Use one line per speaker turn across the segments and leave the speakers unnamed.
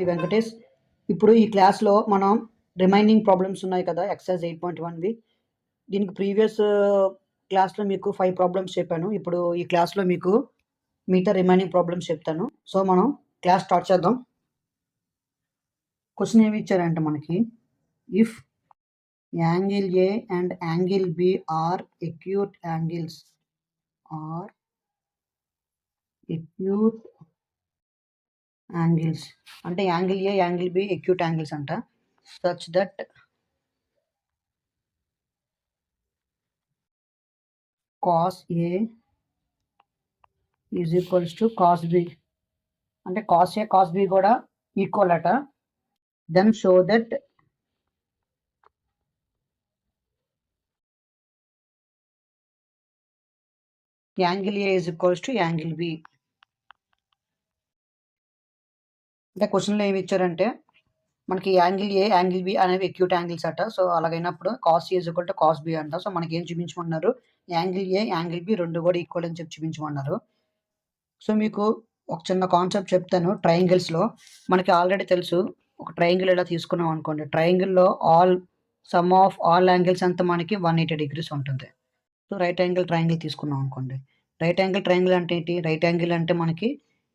వెంకటేష్. ఇప్పుడు ఈ క్లాస్లో మనం రిమైనింగ్ ప్రాబ్లమ్స్ ఉన్నాయి కదా, ఎక్సర్సైజ్ 8.1వి. దీనికి ప్రీవియస్ క్లాస్లో మీకు 5 ప్రాబ్లమ్స్ చెప్పాను. ఇప్పుడు ఈ క్లాస్లో మీకు మిగతా రిమైనింగ్ ప్రాబ్లమ్స్ చెప్తాను. సో మనం క్లాస్ స్టార్ట్ చేద్దాం. క్వశ్చన్ ఏమి ఇచ్చారంటే మనకి, if angle A and angle B are acute angles అంటే angle A angle B acute angles అంట. Such that cos A is equals to cos B, అంటే cos A cos B కూడా equal అట. Then show that angle A is equals to angle B. అంటే క్వశ్చన్లో ఏమి ఇచ్చారంటే మనకి యాంగిల్ ఏ యాంగిల్ బి అనేవి ఎక్యూట్ యాంగిల్స్ అట. సో అలాగైనప్పుడు cos A equal to cos B అంట. సో మనకి ఏం చూపించమన్నారు, యాంగిల్ ఏ యాంగిల్ బి రెండు కూడా ఈక్వల్ అని చెప్పి చూపించమన్నారు. సో మీకు ఒక చిన్న కాన్సెప్ట్ చెప్తాను. ట్రయాంగిల్స్లో మనకి ఆల్రెడీ తెలుసు, ఒక ట్రయాంగిల్ ఇలా తీసుకున్నాం అనుకోండి, ట్రయాంగిల్లో సమ్ ఆఫ్ ఆల్ యాంగిల్స్ అంతా మనకి 180 degrees ఉంటుంది. సో రైట్ యాంగిల్ ట్రయాంగిల్ తీసుకున్నాం అనుకోండి. రైట్ యాంగిల్ ట్రయాంగిల్ అంటే ఏంటి, రైట్ యాంగిల్ అంటే మనకి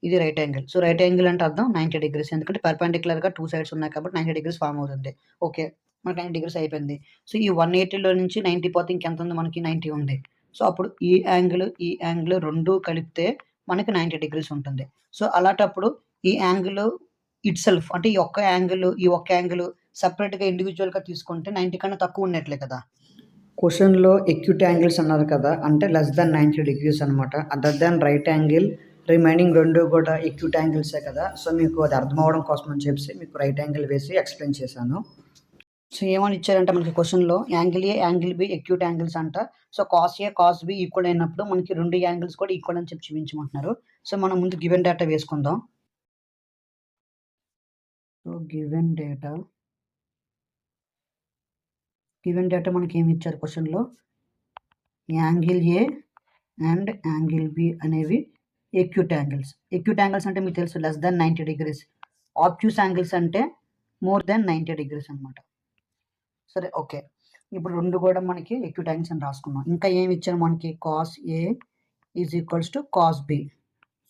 ఇది right angle. So right angle అంటే అర్థం 90 degrees, ఎందుకంటే పర్పెండిక్యులర్గా 2 sides ఉన్నాయి కాబట్టి 90 degrees ఫామ్ అవుతుంది. ఓకే, మనకి 90 degrees అయిపోయింది. సో ఈ 180లో నుంచి 90 పోతే ఇంకెంత ఉంది, మనకి 90 ఉంది. సో అప్పుడు ఈ యాంగిల్ రెండు కలిపితే మనకి 90 degrees ఉంటుంది. సో అలాంటప్పుడు ఈ యాంగిల్ ఇట్ సెల్ఫ్, అంటే ఈ ఒక్క యాంగిల్ సపరేట్గా ఇండివిజువల్గా తీసుకుంటే 90 కన్నా తక్కువ ఉన్నట్లే కదా. క్వశ్చన్లో ఎక్యూట్ యాంగిల్స్ అన్నారు కదా, అంటే లెస్ దాన్ 90 degrees అనమాట. Other than right angle remaining రెండు కూడా ఎక్యూట్ యాంగిల్సే కదా. సో మీకు అది అర్థం అవ్వడం కోసం అని చెప్పి మీకు రైట్ యాంగిల్ వేసి ఎక్స్ప్లెయిన్ చేశాను. సో ఏమని ఇచ్చారంటే మనకి క్వశ్చన్లో angle A angle B acute angles అంట. So cos A cos B equal అయినప్పుడు మనకి రెండు యాంగిల్స్ కూడా ఈక్వల్ అని చెప్పి చూపించమంటున్నారు. సో మనం ముందు గివెన్ డేటా వేసుకుందాం. సో గివెన్ డేటా మనకి ఏమి ఇచ్చారు క్వశ్చన్లో, angle A and angle B అనేవి ఎక్యూట్ యాంగిల్స్ అంటే మీకు తెలుసు less than 90 degrees. Obtuse angles అంటే మోర్ దాన్ 90 degrees అనమాట. సరే ఓకే, ఇప్పుడు రెండు కూడా మనకి ఎక్యూట్ యాంగిల్స్ అని రాసుకున్నాం. ఇంకా ఏమి ఇచ్చారు మనకి, cos A is equals to cos B.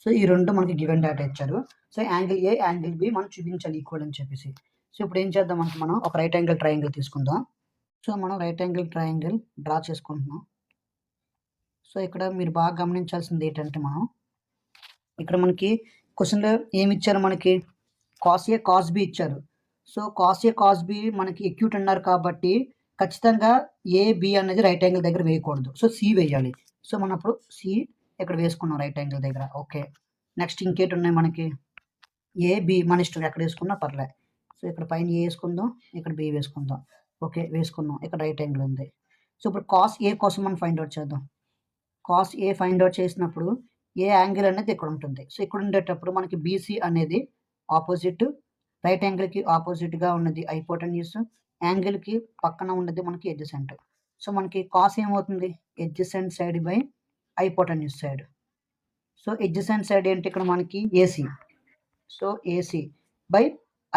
So ఈ రెండు మనకి గివెన్ డేటా ఇచ్చారు. So angle A angle B మనం చూపించాలి ఈక్వల్ అని చెప్పేసి. సో ఇప్పుడు ఏం చేద్దాం అంటే మనం ఒక రైట్ యాంగిల్ ట్రయాంగిల్ తీసుకుందాం. సో మనం రైట్ యాంగిల్ ట్రయాంగిల్ డ్రా చేసుకుంటున్నాం. సో ఇక్కడ మీరు బాగా గమనించాల్సింది ఏంటంటే, మనం ఇక్కడ మనకి క్వశ్చన్లో ఏమి ఇచ్చారు, మనకి కాస్ ఏ కాస్ బి ఇచ్చారు. So cos A cos B మనకి ఎక్యూట్ అన్నారు కాబట్టి ఖచ్చితంగా ఏ బి అనేది రైట్ యాంగిల్ దగ్గర వేయకూడదు. సో సి వేయాలి. సో మనం అప్పుడు సి ఇక్కడ వేసుకున్నాం రైట్ యాంగిల్ దగ్గర. ఓకే, నెక్స్ట్ ఇంకేటి ఉన్నాయి మనకి, ఏ బి మన ఇష్టం ఎక్కడ వేసుకున్నా పర్లే. సో ఇక్కడ పైన ఏ వేసుకుందాం, ఇక్కడ బి వేసుకుందాం. ఓకే వేసుకున్నాం, ఇక్కడ రైట్ యాంగిల్ ఉంది. సో ఇప్పుడు కాస్ ఏ కోసం మనం ఫైండ్ అవుట్ చేద్దాం. కాస్ ఏ ఫైండ్ అవుట్ చేసినప్పుడు ఏ యాంగిల్ అనేది ఇక్కడ ఉంటుంది. సో ఇక్కడ ఉండేటప్పుడు మనకి బీసీ అనేది ఆపోజిట్, రైట్ యాంగిల్కి ఆపోజిట్గా ఉన్నది హైపోటెన్యూస్, యాంగిల్కి పక్కన ఉన్నది మనకి ఎడ్జసెంట్. సో మనకి కాస్ ఏమవుతుంది, adjacent side by hypotenuse side. So adjacent side ఏంటి ఇక్కడ మనకి AC. So AC by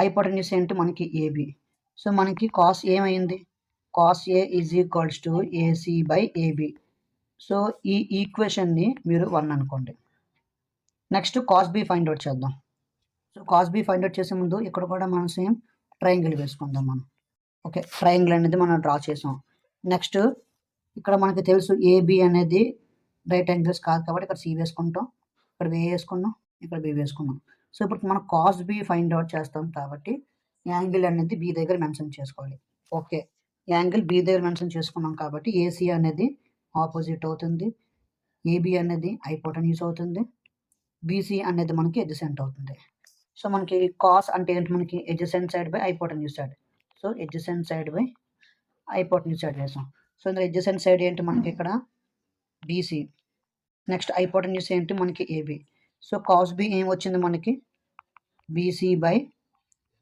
hypotenuse ఏంటి మనకి ఏబి. సో మనకి కాస్ ఏమైంది, cos A is equals to AC by AB. So ఈ ఈక్వేషన్ని మీరు 1 అనుకోండి. Next cos B find out చేద్దాం. So cos B find out చేసే ముందు ఇక్కడ కూడా మనం సేమ్ ట్రయాంగిల్ వేసుకుందాం మనం. ఓకే, ట్రయాంగిల్ అనేది మనం డ్రా చేసాం. నెక్స్ట్ ఇక్కడ మనకి తెలుసు ఏబి అనేది రైట్ యాంగిల్స్ కాదు కాబట్టి ఇక్కడ సి వేసుకుంటాం, ఇక్కడ ఏ వేసుకున్నాం, ఇక్కడ బి వేసుకున్నాం. సో ఇప్పుడు మనం కాస్ బి ఫైండ్ అవుట్ చేస్తాం కాబట్టి యాంగిల్ అనేది బి దగ్గర మెన్షన్ చేసుకోవాలి. ఓకే, యాంగిల్ బి దగ్గర మెన్షన్ చేసుకున్నాం కాబట్టి ఏసీ అనేది ఆపోజిట్ అవుతుంది, ఏబి అనేది హైపోటెన్యూస్ అవుతుంది, బీసీ అనేది మనకి ఎడ్జసెంట్ అవుతుంది. సో మనకి కాస్ అంటే ఏంటి, మనకి adjacent side by hypotenuse side. So adjacent side by hypotenuse side వేసాం. సో ఇందులో ఎడ్జసెంట్ సైడ్ ఏంటి మనకి ఇక్కడ బీసీ, నెక్స్ట్ హైపోటెన్యూస్ ఏంటి మనకి ఏబి. సో కాస్ బి ఏం వచ్చింది మనకి బీసీ బై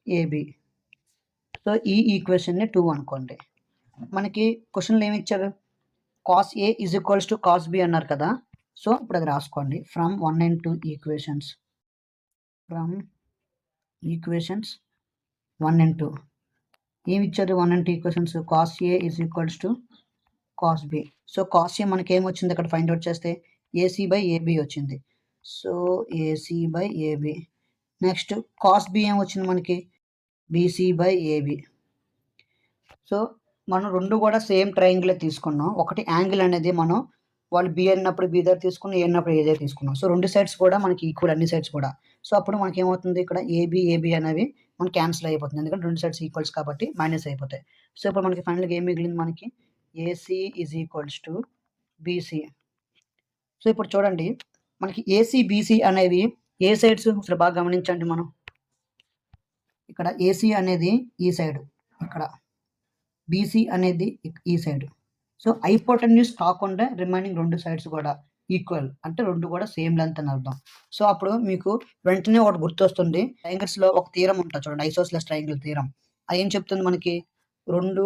ఏబి. సో ఈ ఈక్వేషన్ని 2 అనుకోండి. మనకి క్వశ్చన్లో ఏమి ఇచ్చారు, cos A is equals to cos B అన్నారు కదా. సో ఇప్పుడు అది రాసుకోండి. From 1 and 2 equations, from equations 1 and 2. ఏమి ఇచ్చారు 1 and 2 ఈక్వేషన్స్? Cos A is equals to cos B. So cos A మనకి ఏమొచ్చింది అక్కడ ఫైండ్ అవుట్ చేస్తే ఏసీ బై ఏబి వచ్చింది. So AC by AB. Next cos B ఏమొచ్చింది మనకి బీసీ బై ఏబి. సో మనం రెండు కూడా సేమ్ ట్రయాంగిల్ తీసుకున్నాం. ఒకటి యాంగిల్ అనేది మనం వాళ్ళు బి అన్నప్పుడు బి దగ్గర తీసుకున్నాం, ఏ అన్నప్పుడు ఏ దగ్గర తీసుకున్నాం. సో రెండు సైడ్స్ కూడా మనకి ఈక్వల్, అన్ని సైడ్స్ కూడా. సో అప్పుడు మనకి ఏమవుతుంది ఇక్కడ ఏబి అనేవి మనకి క్యాన్సిల్ అయిపోతుంది, ఎందుకంటే రెండు సైడ్స్ ఈక్వల్స్ కాబట్టి మైనస్ అయిపోతాయి. సో ఇప్పుడు మనకి ఫైనల్గా ఏం మిగిలింది మనకి AC is equals to BC. So ఇప్పుడు చూడండి మనకి ఏసీ బీసీ అనేవి ఏ సైడ్స్ అసలు బాగా గమనించండి. మనం ఇక్కడ ఏసీ అనేది ఈ సైడ్, ఇక్కడ బీసీ అనేది ఈ సైడ్. సో హైపోటెన్యూస్ కాకుండా రిమైనింగ్ రెండు సైడ్స్ కూడా ఈక్వల్, అంటే రెండు కూడా సేమ్ లెంత్ అని అర్థం. సో అప్పుడు మీకు వెంటనే ఒకటి గుర్తొస్తుంది, ట్రయాంగిల్స్ లో ఒక థీరం ఉంటుంది చూడండి, ఐసోసెలస్ ట్రయాంగిల్ థీరం. అది ఏం చెప్తుంది మనకి, రెండు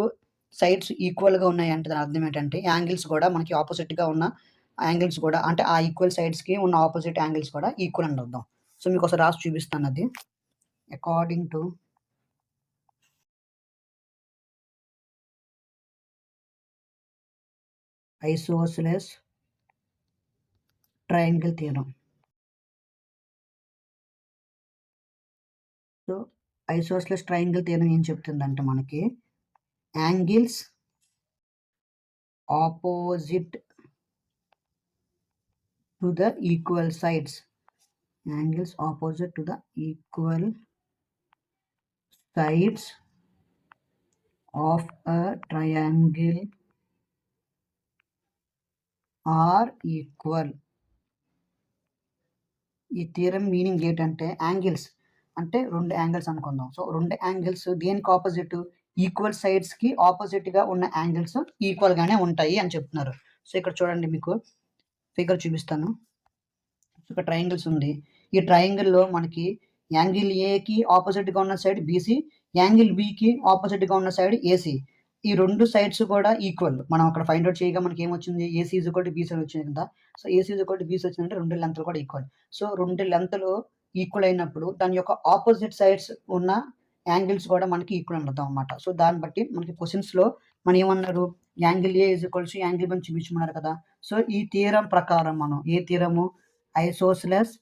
సైడ్స్ ఈక్వల్ గా ఉన్నాయి అంటే దాని అర్థం ఏంటంటే యాంగిల్స్ కూడా మనకి ఆపోజిట్ గా ఉన్న యాంగిల్స్ కూడా, అంటే ఆ ఈక్వల్ సైడ్స్ కి ఉన్న ఆపోజిట్ యాంగిల్స్ కూడా ఈక్వల్ అని అర్థం. సో మీకు ఒకసారి రాసి చూపిస్తాను. అది according to isosceles triangle theorem. So isosceles triangle theorem ఏం చెప్తుందంటే మనకి angles opposite to the equal sides, angles opposite to the equal sides of a triangle are equal. ఈ థియరం మీనింగ్ ఏంటంటే యాంగిల్స్ అంటే రెండు యాంగిల్స్ అనుకుందాం. సో రెండు angles దేనికి ఆపోజిట్, ఈక్వల్ సైడ్స్ కి ఆపోజిట్ గా ఉన్న యాంగిల్స్ ఈక్వల్ గానే ఉంటాయి అని చెప్తున్నారు. సో ఇక్కడ చూడండి మీకు ఫిగర్ చూపిస్తాను. ఇక్కడ ట్రయాంగిల్స్ ఉంది. ఈ ట్రయాంగిల్ లో మనకి యాంగిల్ ఏకి ఆపోజిట్ గా ఉన్న సైడ్ బీసీ, యాంగిల్ బికి ఆపోజిట్ గా ఉన్న సైడ్ ఏసీ. ఈ రెండు సైడ్స్ కూడా ఈక్వల్. మనం అక్కడ ఫైండ్ అవుట్ చేయగా మనకి ఏమొచ్చింది, AC is equal to BC వచ్చింది కదా. So AC is equal to BC వచ్చిందంటే రెండు లెంత్లు కూడా ఈక్వల్. సో రెండు లెంత్లు ఈక్వల్ అయినప్పుడు దాని యొక్క ఆపోజిట్ సైడ్స్ ఉన్న యాంగిల్స్ కూడా మనకి ఈక్వల్ అని అర్థం అనమాట. సో దాన్ని బట్టి మనకి క్వశ్చన్స్ లో మనం ఏమన్నారు, angle A is equal to angle B చూపించమన్నారు కదా. సో ఈ థియరం ప్రకారం మనం ఏ థియరము, ఐసోసెలస్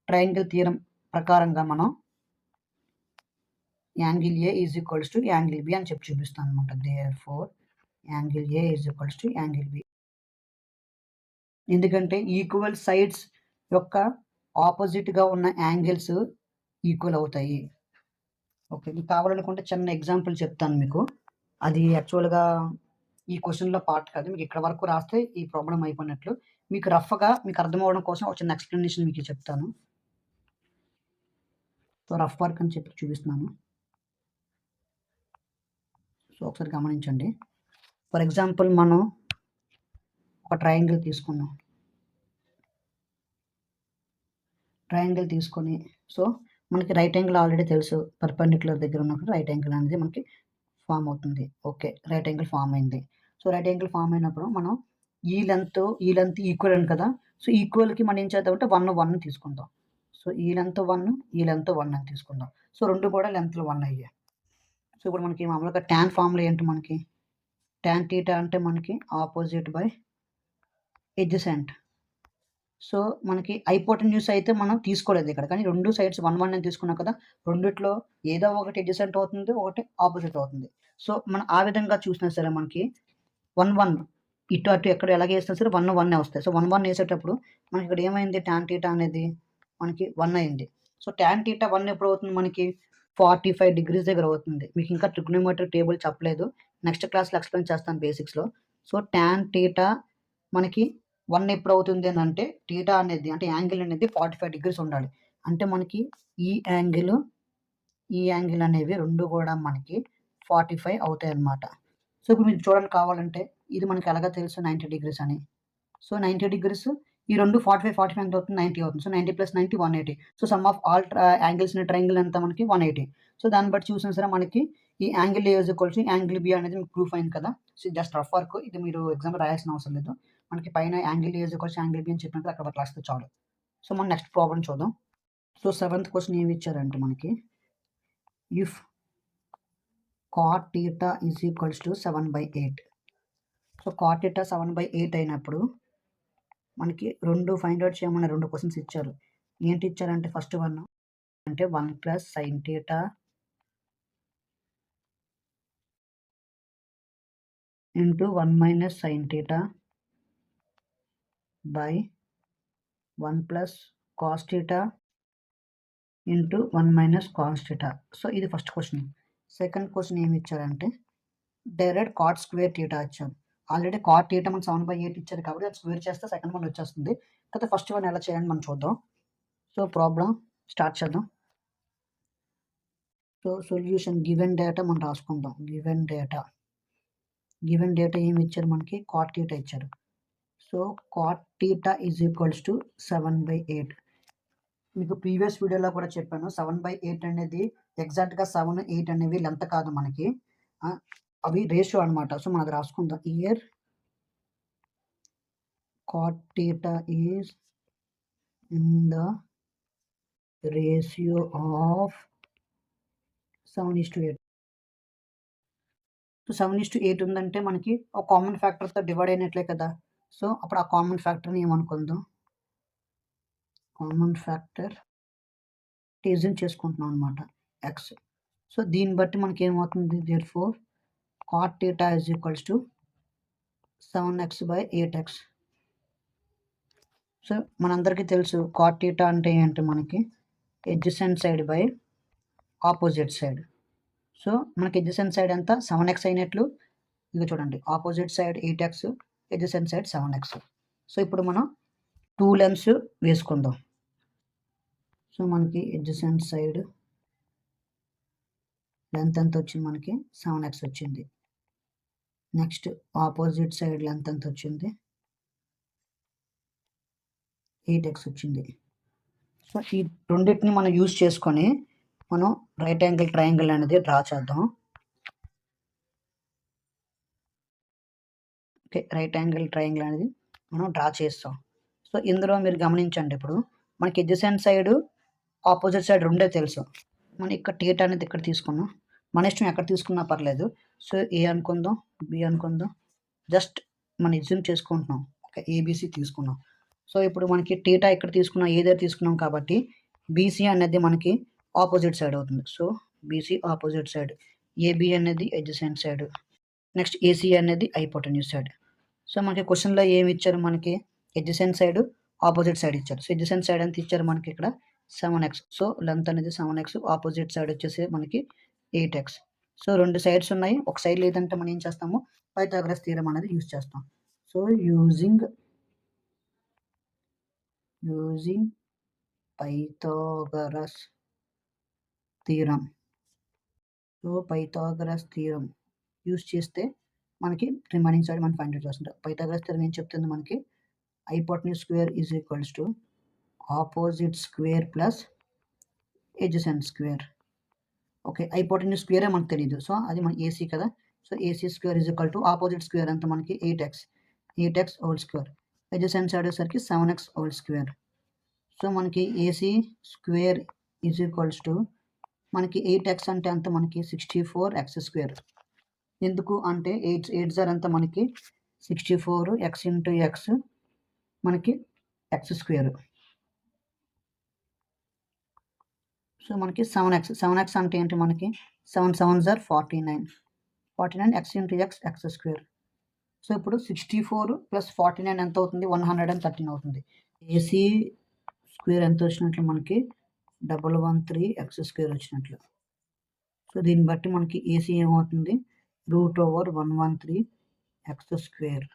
ట్రయాంగిల్ థియరం ప్రకారంగా మనం angle A is equals to angle B అని చెప్పి చూపిస్తాను అనమాట. Therefore angle A is equals to angle B. ఎందుకంటే ఈక్వల్ సైడ్స్ యొక్క ఆపోజిట్ గా ఉన్న యాంగిల్స్ ఈక్వల్ అవుతాయి. ఓకే, మీకు కావాలనుకుంటే చిన్న ఎగ్జాంపుల్ చెప్తాను మీకు. అది యాక్చువల్గా ఈ క్వశ్చన్లో పార్ట్ కాదు, మీకు ఇక్కడ వరకు రాస్తే ఈ ప్రాబ్లం అయిపోయినట్లు. మీకు రఫ్గా మీకు అర్థం అవ్వడం కోసం ఒక చిన్న ఎక్స్ప్లెనేషన్ మీకు చెప్తాను. సో రఫ్ వర్క్ అని చెప్పి చూపిస్తున్నాను. సో ఒకసారి గమనించండి. ఫర్ ఎగ్జాంపుల్ మనం ఒక ట్రయాంగిల్ తీసుకున్నాం. ట్రయాంగిల్ తీసుకొని సో మనకి రైట్ యాంగిల్ ఆల్రెడీ తెలుసు, పర్పెండిక్యులర్ దగ్గర ఉన్నప్పుడు రైట్ యాంగిల్ అనేది మనకి ఫామ్ అవుతుంది. ఓకే, రైట్ యాంగిల్ ఫామ్ అయింది. సో రైట్ యాంగిల్ ఫామ్ అయినప్పుడు మనం ఈ లెంత్ ఈక్వల్ అని కదా. సో ఈక్వల్కి మనం ఏం చేద్దామంటే 1 తీసుకుందాం. సో ఈ లెంత్ 1, ఈ లెంత్ 1 అని తీసుకుందాం. సో రెండు కూడా లెంత్లు 1 అయ్యాయి. సో ఇప్పుడు మనకి మామూలుగా ట్యాన్ ఫార్ములా ఏంటి, మనకి ట్యాన్ థీటా అంటే మనకి ఆపోజిట్ బై ఎడ్జసెంట్. సో మనకి హైపోటెన్యూస్ అయితే మనం తీసుకోలేదు ఇక్కడ, కానీ రెండు సైడ్స్ 1 అని తీసుకున్నాం కదా. రెండిట్లో ఏదో ఒకటి ఎడ్జసెంట్ అవుతుంది, ఒకటి ఆపోజిట్ అవుతుంది. సో మనం ఆ విధంగా చూసినా సరే మనకి 1 ఇటు అటు ఎక్కడ ఎలాగ వేసినా సరే 1 వస్తాయి. సో 1 వేసేటప్పుడు మనకి ఇక్కడ ఏమైంది, ట్యాన్ థీటా అనేది మనకి 1 అయింది. సో ట్యాన్ థీటా 1 ఎప్పుడు అవుతుంది, మనకి 45 degrees దగ్గర అవుతుంది. మీకు ఇంకా ట్రిగ్నోమెట్రీ టేబుల్ చెప్పలేదు, నెక్స్ట్ క్లాస్లో ఎక్స్ప్లెయిన్ చేస్తాను బేసిక్స్లో. సో ట్యాన్ థీటా మనకి 1 ఎప్పుడు అవుతుంది అని అంటే థీటా అనేది అంటే యాంగిల్ అనేది 45 degrees ఉండాలి. అంటే మనకి ఈ యాంగిల్ అనేవి రెండు కూడా మనకి 45 అవుతాయి అన్నమాట. సో ఇప్పుడు మీకు చూడండి కావాలంటే ఇది మనకి ఎలాగ తెలుసు 90 degrees అని. సో 90 degrees ఈ రెండు 45 ఎంత అవుతుంది, 90 అవుతుంది. So 90 + 90 180. So some of all angles in triangle ఎంత మనకి 180. సో దాన్ని బట్టి చూసినా సరే మనకి ఈ angle A is equal to angle B అనేది మీకు ప్రూఫ్ అయింది కదా. సో జస్ట్ రఫ్ వర్క్, ఇది మీరు ఎగ్జామ్ రాయాల్సిన అవసరం లేదు. మనకి పైన angle A is equal to angle B అని చెప్పినప్పుడు అక్కడ క్లాస్ చాలు. సో మనం నెక్స్ట్ ప్రాబ్లం చూద్దాం. సో 7th క్వశ్చన్ ఏమి ఇచ్చారంటే మనకి if cot theta is equals to 7/8. So cot theta 7/8 అయినప్పుడు మనకి రెండు ఫైండ్ అవుట్ చేయమని రెండు క్వశ్చన్స్ ఇచ్చారు. ఏంటి ఇచ్చారంటే ఫస్ట్ వన్ అంటే 1 plus sine theta into 1 minus sine theta by 1 plus cos theta into 1 minus cos theta. So ఇది ఫస్ట్ క్వశ్చన్. సెకండ్ క్వశ్చన్ ఏమి ఇచ్చారంటే డైరెక్ట్ కాట్ స్క్వేర్ థీటా ఇచ్చారు. ఆల్రెడీ కాట్ థీటా మనం 7/8 ఇచ్చారు కాబట్టి అది స్క్వేర్ చేస్తే సెకండ్ వన్ వచ్చేస్తుంది. కాకపోతే ఫస్ట్ వన్ ఎలా చేయాలని మనం చూద్దాం. సో ప్రాబ్లం స్టార్ట్ చేద్దాం. సో సొల్యూషన్ గివెన్ డేటా మనం రాసుకుందాం. గివెన్ డేటా ఏమి ఇచ్చారు మనకి కాట్ థీటా ఇచ్చారు. So cot theta is equals to 7/8. మీకు ప్రీవియస్ వీడియోలో కూడా చెప్పాను 7/8 అనేది ఎగ్జాక్ట్గా 7, 8 అనేవి లెంత్ కాదు మనకి, అవి రేషియో అనమాట. సో మనం అది రాసుకుందాం. Here cot theta is in the ratio of 7:8. So 7:8 ఉందంటే మనకి ఒక కామన్ ఫ్యాక్టర్తో డివైడ్ అయినట్లే కదా. సో అప్పుడు ఆ కామన్ ఫ్యాక్టర్ని ఏమనుకుందాం, కామన్ ఫ్యాక్టర్ టీజన్ చేసుకుంటున్నాం అనమాట ఎక్స్. సో దీన్ని బట్టి మనకి ఏమవుతుంది, therefore cot theta is equals to 7x/8x. So మనందరికీ తెలుసు cot theta అంటే ఏంటి, మనకి adjacent side by opposite side. So మనకి ఎడ్జసెంట్ సైడ్ అంతా 7x అయినట్లు, ఇక చూడండి opposite side 8x, adjacent side 7x. So ఇప్పుడు మనం 2 లెన్స్ వేసుకుందాం. సో మనకి ఎడ్జసెంట్ సైడ్ లెంత్ ఎంత వచ్చింది, మనకి 7x వచ్చింది. నెక్స్ట్ ఆపోజిట్ సైడ్ లెంత్ ఎంత వచ్చింది, 8x వచ్చింది. సో ఈ రెండింటిని మనం యూజ్ చేసుకొని మనం రైట్ యాంగిల్ ట్రయాంగిల్ అనేది డ్రా చేద్దాం. ఓకే, రైట్ యాంగిల్ ట్రయాంగిల్ అనేది మనం డ్రా చేస్తాం. సో ఇందులో మీరు గమనించండి, ఇప్పుడు మనకి ఎడ్జసెంట్ సైడ్ ఆపోజిట్ సైడ్ రెండే తెలుసు. మనం ఇక్కడ థీటా అనేది ఇక్కడ తీసుకున్నాం, మన ఇష్టం ఎక్కడ తీసుకున్నా పర్లేదు. సో ఏ అనుకుందాం, బి అనుకుందాం, జస్ట్ మనం ఎజ్యూమ్ చేసుకుంటున్నాం. ఓకే, ఏబిసి తీసుకున్నాం. సో ఇప్పుడు మనకి థీటా ఇక్కడ తీసుకున్నాం, ఏ దగ్గర తీసుకున్నాం కాబట్టి బీసీ అనేది మనకి ఆపోజిట్ సైడ్ అవుతుంది. So BC opposite side, AB అనేది ఎడ్జసెంట్ సైడ్, నెక్స్ట్ ఏసీ అనేది హైపోటెన్యూస్ సైడ్. సో మనకి క్వశ్చన్లో ఏమి ఇచ్చారు, మనకి ఎడ్జసెంట్ సైడ్ ఆపోజిట్ సైడ్ ఇచ్చారు. సో ఎడ్జసెంట్ సైడ్ ఎంత ఇచ్చారు మనకి ఇక్కడ 7x. సో లెంత్ అనేది 7x, ఆపోజిట్ సైడ్ వచ్చేసి మనకి 8x. సో రెండు సైడ్స్ ఉన్నాయి, ఒక సైడ్ లేదంటే మనం ఏం చేస్తాము, పైథాగరస్ థీరం అనేది యూజ్ చేస్తాం. So using Pythagoras theorem. So Pythagoras theorem use చేస్తే మనకి రిమైనింగ్ సైడ్ మనం ఫైండ్ అవుట్ చేస్తుంటాం. పైథాగరస్ థీరం ఏం చెప్తుంది మనకి, hypotenuse square is equals to opposite square plus adjacent square. Okay, hypotenuse స్క్వేరే మనకు తెలియదు, సో అది మన ఏసీ కదా. So AC square is equal to opposite square అంతా మనకి 8x whole square, adjacent side వచ్చేసరికి 7x హోల్ స్క్వేర్. సో మనకి AC square is equals to మనకి 8x అంటే అంత మనకి 64x స్క్వేర్. ఎందుకు అంటే 8 సార్ అంతా మనకి 64, x ఇంటూ x మనకి x స్క్వేర్. సో మనకి 7x అంటే ఏంటి, మనకి 7 7s are 49 x into x square. So ఇప్పుడు 64 ప్లస్ 49 ఎంత అవుతుంది, 113 అవుతుంది. ఏసీ స్క్వేర్ ఎంత వచ్చినట్లు, మనకి 113x స్క్వేర్ వచ్చినట్లు. సో దీన్ని బట్టి మనకి ఏసీ ఏమవుతుంది, √113x స్క్వేర్.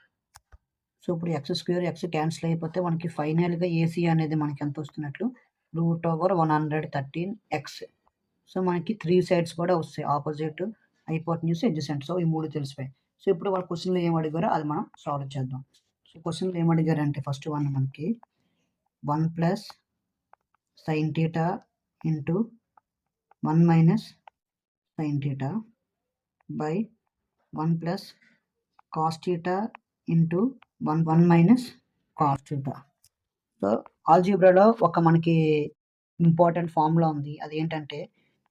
సో ఇప్పుడు x స్క్వేర్ x క్యాన్సిల్ అయిపోతే మనకి ఫైనల్గా ఏసీ అనేది మనకి ఎంత వస్తున్నట్లు, √113x. సో మనకి 3 సైడ్స్ కూడా వస్తాయి, ఆపోజిట్, హైపోటెన్యూస్, ఎడ్జసెంట్. సో ఈ 3 తెలిసిపోయాయి. సో ఇప్పుడు వాళ్ళ క్వశ్చన్లో ఏం అడిగారో అది మనం సాల్వ్ చేద్దాం. సో క్వశ్చన్లో ఏం అడిగారంటే ఫస్ట్ వన్ మనకి 1 plus sine theta into 1 minus sine theta by 1 plus cos theta into 1 minus cos theta. So ఆల్జీబ్రాలో ఒక మనకి ఇంపార్టెంట్ ఫార్ములా ఉంది, అదేంటంటే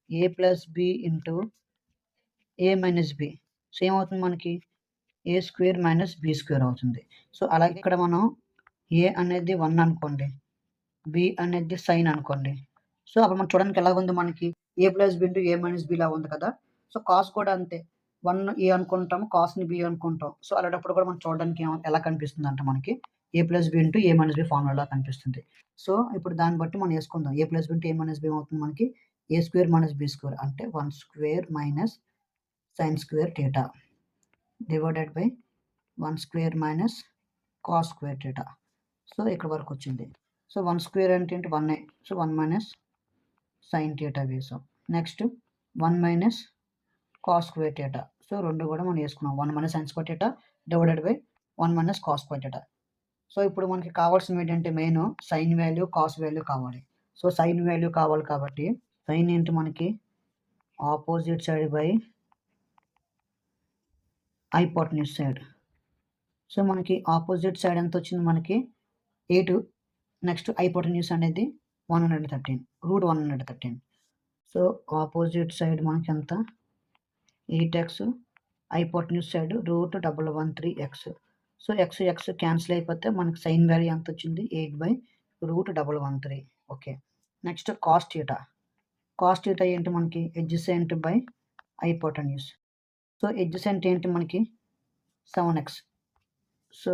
A plus B into A minus B. So ఏమవుతుంది మనకి A square minus B square అవుతుంది. So అలాగే ఇక్కడ మనం ఏ అనేది 1 అనుకోండి, బి అనేది సైన్ అనుకోండి. సో అప్పుడు మనం చూడడానికి ఎలా ఉంది మనకి ఏ plus B into A minus B లా ఉంది కదా. సో కాస్ కూడా అంతే, 1 ఏ అనుకుంటాం, కాస్ని బి అనుకుంటాం. సో అలాంటప్పుడు కూడా మనం చూడడానికి ఎలా కనిపిస్తుంది అంటే మనకి ఏ plus B into A minus B formula కనిపిస్తుంది. సో ఇప్పుడు దాన్ని బట్టి మనం వేసుకుందాం. ఏ plus B into A minus B ఏమవుతుంది మనకి A square minus B square అంటే 1 square minus sine square theta divided by 1 square minus cos square theta. So ఇక్కడ వరకు వచ్చింది. సో 1 స్క్వేర్ అంటే ఏంటి 1 సో 1 మైనస్ సైన్ థీటా వేసాం. Next 1 minus cos square theta. So రెండు కూడా మనం వేసుకున్నాం. 1 minus sine square theta divided by 1 minus cos square theta. So ఇప్పుడు మనకి కావాల్సినవి ఏంటంటే main sign value cos value కావాలి. సో సైన్ వాల్యూ కావాలి కాబట్టి సైన్ ఏంటి మనకి opposite side by hypotenuse side. So మనకి ఆపోజిట్ సైడ్ ఎంత వచ్చింది మనకి 8. నెక్స్ట్ హైపోటెన్యూస్ అనేది 113 √113. సో ఆపోజిట్ సైడ్ మనకి ఎంత 8x, hypotenuse side √113x. So X X cancel అయిపోతే మనకి సైన్ వాల్యూ ఎంత వచ్చింది 8/√113. Okay. Next cos theta. Cos theta ఏంటి మనకి adjacent by hypotenuse. So adjacent ఏంటి మనకి 7x. So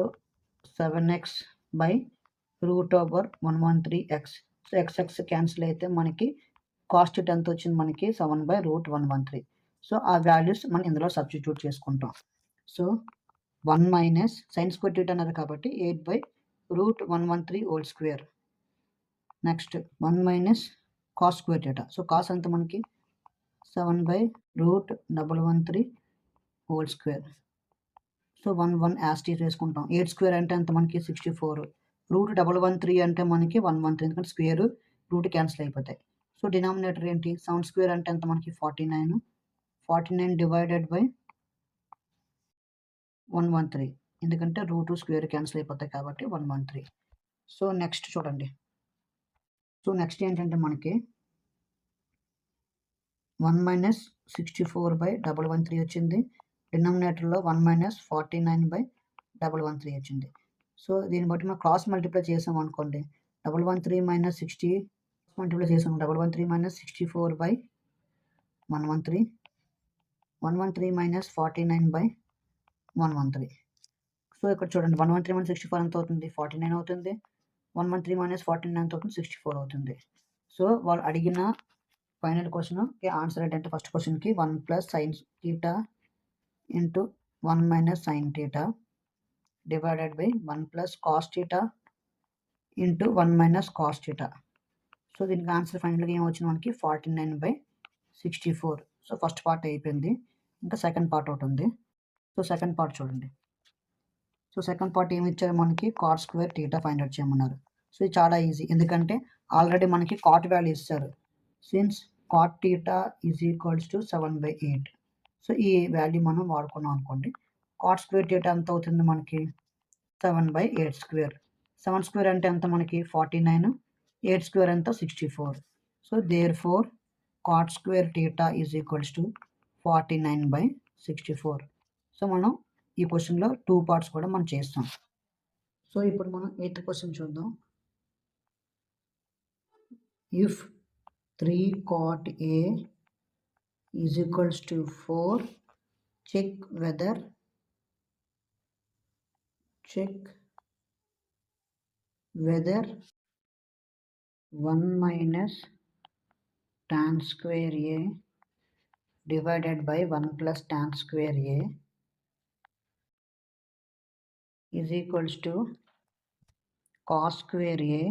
7x by √113x. So x cancel అయితే మనకి కాస్ట్ ఎంత వచ్చింది మనకి 7/√113. సో ఆ వాల్యూస్ మనం ఇందులో సబ్స్టిట్యూట్ చేసుకుంటాం. So 1 minus sine square theta అన్నారు కాబట్టి 8/√113 whole square. Next 1 minus cos square theta. So cos ఎంత మనకి 7/√113 హోల్ స్క్వేర్. సో 1 యాస్టీస్ వేసుకుంటాం. 8 స్క్వేర్ అంటే ఎంత మనకి 64. √113 అంటే మనకి 113 ఎందుకంటే స్క్వేర్ రూట్ క్యాన్సిల్ అయిపోతాయి. సో డినామినేటర్ ఏంటి 7 స్క్వేర్ అంటే ఎంత మనకి 49. 49 డివైడెడ్ బై 113 ఎందుకంటే రూట్ స్క్వేర్ క్యాన్సిల్ అయిపోతాయి కాబట్టి 113. సో నెక్స్ట్ చూడండి. సో నెక్స్ట్ ఏంటంటే మనకి 1 మైనస్ 64/113 వచ్చింది. డినామినేటర్లో 1 మైనస్ 49/113 వచ్చింది. సో దీన్ని బట్టి మనం క్రాస్ మల్టిప్లై చేసాం అనుకోండి 113 మైనస్ 60 మల్టిప్లై చేసాం 113 మైనస్ 64/113 113 మైనస్ 49/113. సో ఇక్కడ చూడండి 113 మైనస్ 64 ఎంత అవుతుంది 49 అవుతుంది. 113 మైనస్ 49 ఎంత అవుతుంది 64 అవుతుంది. సో వాళ్ళు అడిగిన ఫైనల్ క్వశ్చన్కి ఆన్సర్ ఏంటంటే ఫస్ట్ క్వశ్చన్కి 1 plus sine theta into 1 minus sine theta divided by 1 plus cos theta into 1 minus cos theta. So దీనికి ఆన్సర్ ఫైనల్గా ఏమొచ్చింది మనకి 49/64. సో ఫస్ట్ పార్ట్ అయిపోయింది. ఇంకా సెకండ్ పార్ట్ ఒకటి ఉంది. సో సెకండ్ పార్ట్ చూడండి. సో సెకండ్ పార్ట్ ఏమి ఇచ్చారు మనకి cot square theta find out చేయమన్నారు. సో ఇది చాలా ఈజీ ఎందుకంటే ఆల్రెడీ మనకి కాట్ వాల్యూ ఇస్తారు. Since cot theta is equals to 7/8. So ఈ వాల్యూ మనం వాడుకున్నాం అనుకోండి. కాట్ స్క్వేర్ థీటా ఎంత అవుతుంది మనకి 7/8 స్క్వేర్. 7 స్క్వేర్ అంటే ఎంత మనకి 49. 8 స్క్వేర్ ఎంత 64. So therefore cot square theta is equals to 49/64. So మనం ఈ క్వశ్చన్లో 2 పార్ట్స్ కూడా మనం చేస్తాం. సో ఇప్పుడు మనం 8th క్వశ్చన్ చూద్దాం. If 3 cot A is equals to 4, check whether 1 minus tan square A divided by 1 plus tan square A is equals to cos square A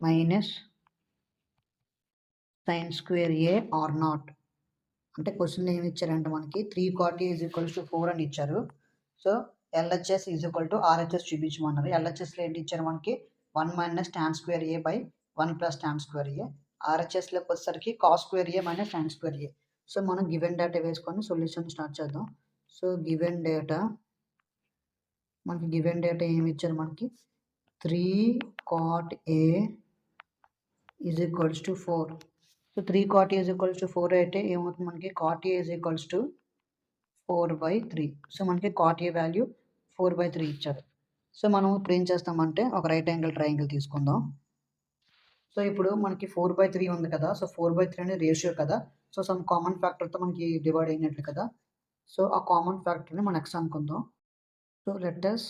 minus sin square A or not. అంటే question ఏమి ఇచ్చారంటే మనకి 3 cot A is equals to 4 అని ఇచ్చారు. So LHS is equal to RHS చూపించమన్నారు. LHSలో ఏంటి ఇచ్చారు మనకి 1 minus tan square A by 1 plus tan square A. RHSలోకి వచ్చేసరికి cos square A minus sin square A. So మనం గివెన్ డేటా వేసుకొని సొల్యూషన్ స్టార్ట్ చేద్దాం. So given data ఏమి ఇచ్చారు మనకి 3 cot A is equals to 4. So 3 cot A is equals to 4 అయితే ఏమవుతుంది మనకి cot A is equals to 4/3. So మనకి cot A వాల్యూ 4/3 ఇచ్చారు. సో మనం ఇప్పుడు ఏం చేస్తామంటే ఒక రైట్ యాంగిల్ ట్రయాంగిల్ తీసుకుందాం. సో ఇప్పుడు మనకి 4/3 ఉంది కదా. సో 4/3 అనేది రేషియో కదా. సో సమ్ కామన్ ఫ్యాక్టర్తో మనకి డివైడ్ అయినట్లు కదా. సో ఆ కామన్ ఫ్యాక్టర్ని మనం x అనుకుందాం. So let us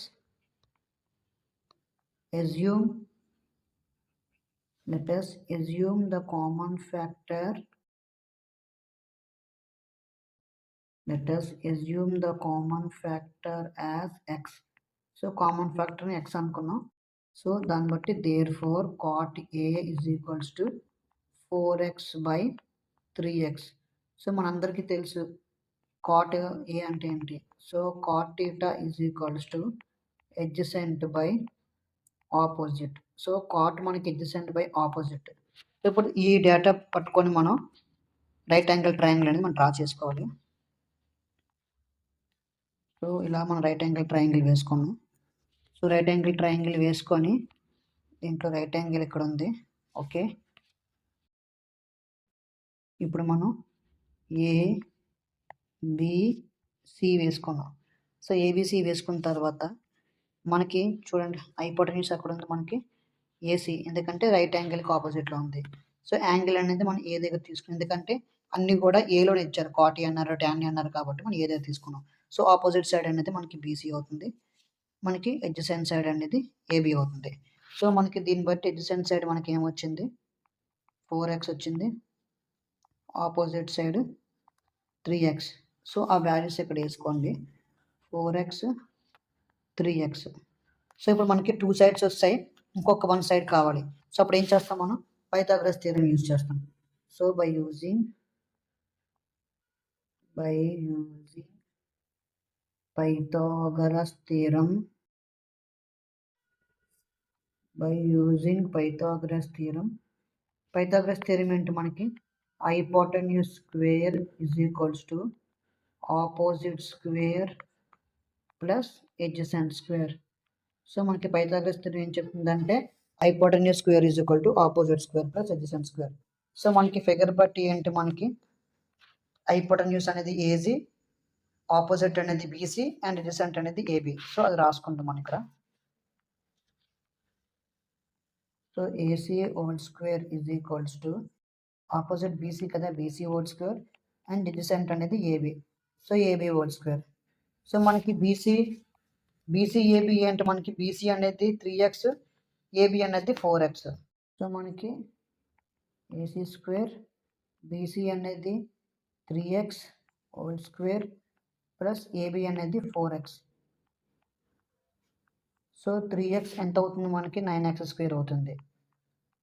assume the common factor. Let us assume the common factor as x. So common factor ni x అనుకున్నాం. సో దాన్ని బట్టి therefore cot A is equals to 4x/3x. So మనందరికీ తెలుసు cot A అంటే ఏంటి. So cot theta is equals to adjacent by opposite. So cot మనకి adjacent by opposite. ఇప్పుడు ఈ డేటా పట్టుకొని మనం రైట్ యాంగిల్ ట్రయాంగిల్ అనేది మనం డ్రా చేసుకోవాలి. సో ఇలా మనం రైట్ యాంగిల్ ట్రయాంగిల్ వేసుకున్నాం. సో రైట్ యాంగిల్ ట్రయాంగిల్ వేసుకొని దీంట్లో రైట్ యాంగిల్ ఇక్కడ ఉంది. ఓకే, ఇప్పుడు మనం ఏబిసి వేసుకున్నాం. సో ఏబిసి వేసుకున్న తర్వాత మనకి చూడండి హైపోటెన్యూస్ అక్కడ ఉంది మనకి ఏసీ, ఎందుకంటే రైట్ యాంగిల్కి ఆపోజిట్లో ఉంది. సో యాంగిల్ అనేది మనం ఏ దగ్గర తీసుకున్నాం, ఎందుకంటే అన్నీ కూడా ఏలోనే ఇచ్చారు. కాట్ అన్నారు, ట్యాన్ అన్నారు కాబట్టి మనం ఏ దగ్గర తీసుకున్నాం. సో ఆపోజిట్ సైడ్ అనేది మనకి బీసీ అవుతుంది, మనకి అడ్జసెంట్ సైడ్ అనేది ఏబి అవుతుంది. సో మనకి దీన్ని బట్టి అడ్జసెంట్ సైడ్ మనకి ఏమొచ్చింది 4x వచ్చింది, ఆపోజిట్ సైడ్ 3x. సో ఆ వాల్యూస్ ఇక్కడ వేసుకోండి, 4x 3x. సో ఇప్పుడు మనకి 2 సైడ్స్ వస్తాయి, ఇంకొక 1 సైడ్ కావాలి. సో అప్పుడు ఏం చేస్తాం, మనం పైథాగరస్ థియరం యూజ్ చేస్తాం. So by using Pythagoras theorem, Pythagoras theorem ఏంటి మనకి hypotenuse square is equals to opposite square plus adjacent square. So మనకి Pythagoras theorem ఏం చెప్తుందంటే hypotenuse square is equal to opposite square plus adjacent square. So మనకి figure బట్టి ఏంటి, మనకి hypotenuse అనేది ఏజీ, ఆపోజిట్ అనేది బీసీ అండ్ అడ్జసెంట్ అనేది ఏబి. సో అది రాసుకుంటాం మనం ఇక్కడ. So AC whole square is equals to opposite BC కదా, BC whole square and adjacent అనేది AB. So AB whole square. So మనకి బీసీ ఏబి అంటే మనకి బీసీ అనేది 3x, ఏబి అనేది 4x. సో మనకి ఏసీ స్క్వేర్ బీసీ అనేది 3x whole square plus AB అనేది 4x. సో 3x ఎంత అవుతుంది మనకి 9x స్క్వేర్ అవుతుంది.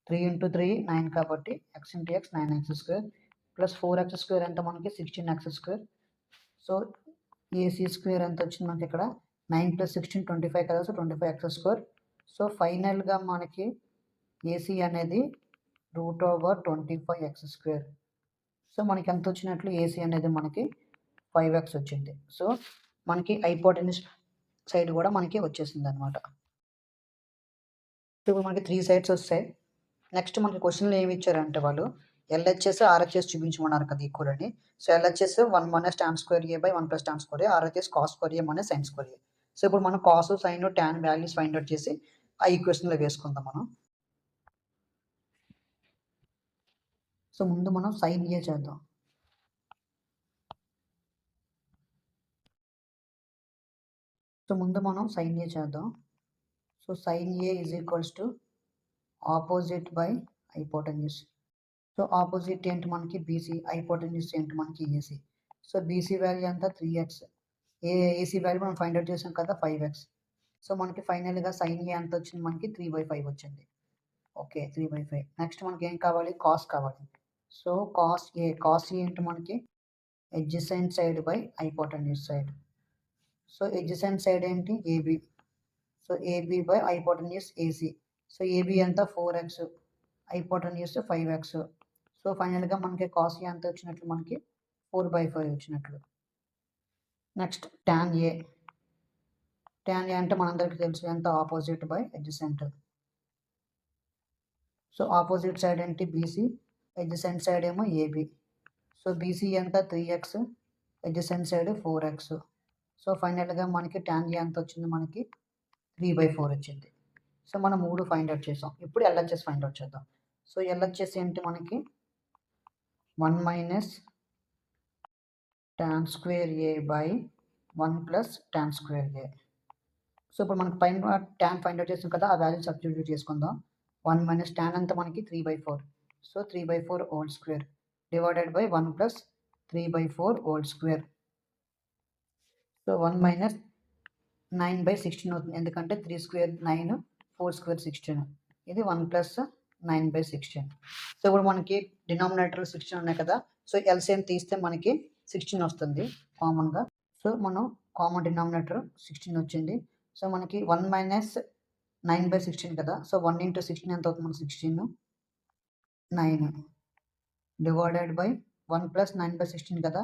3 × 3 9 కాబట్టి x × x 9x square plus 4x square ఎంత మనకి 16x square. So AC square ఎంత వచ్చింది మనకి ఇక్కడ 9 + 16 25 కదా. So 25x square. సో ఫైనల్గా మనకి ఏసీ అనేది √25x స్క్వేర్. సో మనకి ఎంత వచ్చినట్లు ఏసీ అనేది మనకి 5x వచ్చింది. సో మనకి హైపోటెన్యూస్ సైడ్ కూడా మనకి వచ్చేసింది అనమాట. ఇప్పుడు మనకి 3 సైడ్స్ వస్తాయి. నెక్స్ట్ మనకి క్వశ్చన్లో ఏమి ఇచ్చారంటే వాళ్ళు ఎల్హెచ్ఎస్ ఆర్హెచ్ఎస్ చూపించమన్నారు కదా ఈక్వల్ అని. So LHS 1 - tan² A / 1 + tan² A, RHS cos² A - sin² A. So ఇప్పుడు మనం cos, sine, tan values find out చేసి ఆ ఈక్వేషన్లో వేసుకుందాం మనం. సో ముందు మనం సైన్ ఏ చేద్దాం. So sin A is equals to opposite by hypotenuse. So opposite ఏంటి మనకి బీసీ, హైపోటెన్యూస్ ఏంటి మనకి ఏసీ. సో బీసీ వాల్యూ అంతా 3x, ఏసీ వాల్యూ మనం ఫైండ్ అవుట్ చేసాం కదా 5x. సో మనకి ఫైనల్గా sin A ఎంత వచ్చింది మనకి 3/5 వచ్చింది. ఓకే, 3/5. నెక్స్ట్ మనకి ఏం కావాలి, కాస్ కావాలి. సో కాస్ ఏ ఏంటి మనకి adjacent side by hypotenuse side. So adjacent side ఏంటి AB. So AB by hypotenuse AC. So AB అంతా 4x, హైపోటెన్యూస్ 5x. సో ఫైనల్గా మనకి కాస్ ఏ అంత వచ్చినట్లు మనకి 4/5 వచ్చినట్లు. నెక్స్ట్ ట్యాన్ ఏ అంటే మనందరికీ తెలుసు ఎంత, opposite by adjacent. So opposite side ఏంటి బీసీ, అడ్జసెంట్ సైడ్ ఏమో ఏబి. సో బీసీ ఎంత 3x, adjacent side 4x. So ఫైనల్గా మనకి tan ఏ ఎంత వచ్చింది, మనకి 3/4 వచ్చింది. సో మనం 3 ఫైండ్ అవుట్ చేసాం. ఇప్పుడు ఎల్హెచ్ఎస్ ఫైండ్ అవుట్ చేద్దాం. సో ఎల్హెచ్ఎస్ ఏంటి, మనకి 1 minus tan square A by 1 plus tan square A. So ఇప్పుడు మనకి పైన tan ఫైండ్ అవుట్ చేసాం కదా, ఆ వాల్యూ సబ్స్టిట్యూట్ చేసుకుందాం. 1 మైనస్ tan అంతా మనకి 3/4. So 3/4 whole square divided by 1 plus 3/4 whole square. So 1 minus 9/16 అవుతుంది, ఎందుకంటే 3 స్క్వేర్ 9, 4 స్క్వేర్ 16. ఇది 1 ప్లస్ 9/16. సో ఇప్పుడు మనకి డినామినేటర్ 16 ఉన్నాయి కదా, సో ఎల్సిఎం తీస్తే మనకి 16 వస్తుంది కామన్గా. సో మనం కామన్ డినామినేటర్ 16 వచ్చింది. సో మనకి 1 మైనస్ 9/16 కదా, సో 1 ఇంటూ 16 ఎంత అవుతుంది, మనకి 16, 9 డివైడెడ్ బై 1 ప్లస్ 9/16 కదా,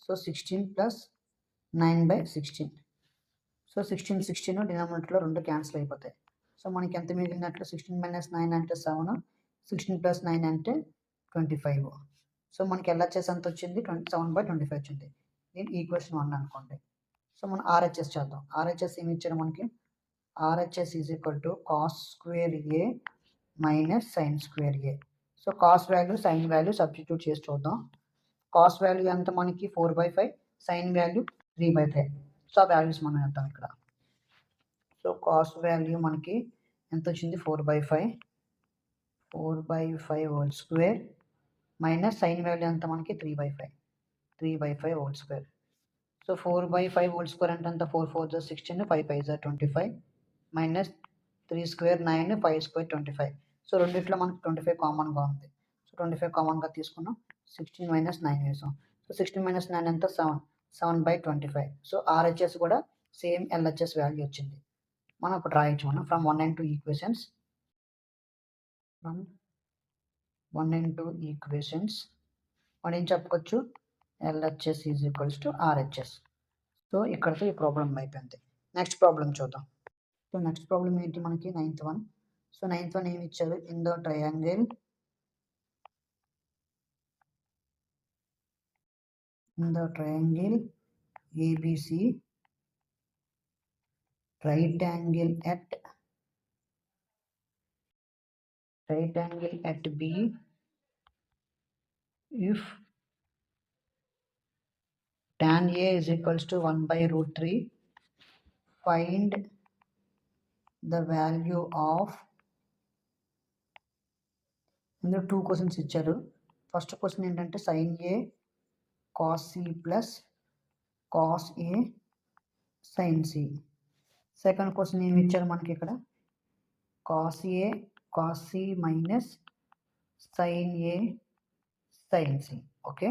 సో 16 ప్లస్ 9/16. సో 16 డినామినేటర్లో 2 క్యాన్సిల్ అయిపోతాయి. సో మనకి ఎంత మిగిలినట్లు, 16 మైనస్ 9 అంటే 7, 16 ప్లస్ 9 అంటే 25. సో మనకి ఎల్హెచ్ఎస్ ఎంత వచ్చింది, 27/25 వచ్చింది. దీని ఈక్వేషన్ 1 అనుకోండి. సో మనం ఆర్హెచ్ఎస్ చేద్దాం. ఆర్హెచ్ఎస్ ఏమి ఇచ్చారు మనకి, RHS is equal to cos square A minus sine square A. So cos value sign value substitute చేసి చూద్దాం. కాస్ వాల్యూ ఎంత మనకి 4/5, సైన్ వాల్యూ 3/5. సో ఆ వాల్యూస్ మనం వేద్దాం ఇక్కడ. సో కాస్ వాల్యూ మనకి ఎంత వచ్చింది, 4/5 whole square minus sign value ఎంత మనకి 3/5 whole square. So 4/5 whole square అంటే ఎంత, 4 4 16, 5 5 25 మైనస్ 3 స్క్వేర్ 9, 5 స్క్వేర్ 25. సో రెండిట్లో మనకి 25 కామన్గా ఉంది. సో 25 కామన్గా తీసుకున్నాం, 16 మైనస్ 9 వేసాం. సో 16 మైనస్ 9 ఎంత, 7/25. సో ఆర్హెచ్ఎస్ కూడా సేమ్ ఎల్హెచ్ఎస్ వాల్యూ వచ్చింది. మనం ఇప్పుడు రాయొచ్చు, మనం ఫ్రమ్ 1 and 2 ఈక్వేషన్స్, మనం ఏం చెప్పుకోవచ్చు, LHS is equals to RHS. So ఇక్కడతో ఈ ప్రాబ్లం అయిపోయింది. నెక్స్ట్ ప్రాబ్లం చూద్దాం. సో నెక్స్ట్ ప్రాబ్లం ఏంటి మనకి, 9th one. So 9th one ఏమి ఇచ్చారు, in the triangle ABC right angle at B if tan A is equals to 1/√3, find the value of, ఇందులో 2 questions ఇచ్చారు. ఫస్ట్ క్వశ్చన్ ఏంటంటే sin A cos C plus cos A sin C. Second question ఏమి ఇచ్చారు మనకి ఇక్కడ, cos A cos C minus sin A sin C. Okay,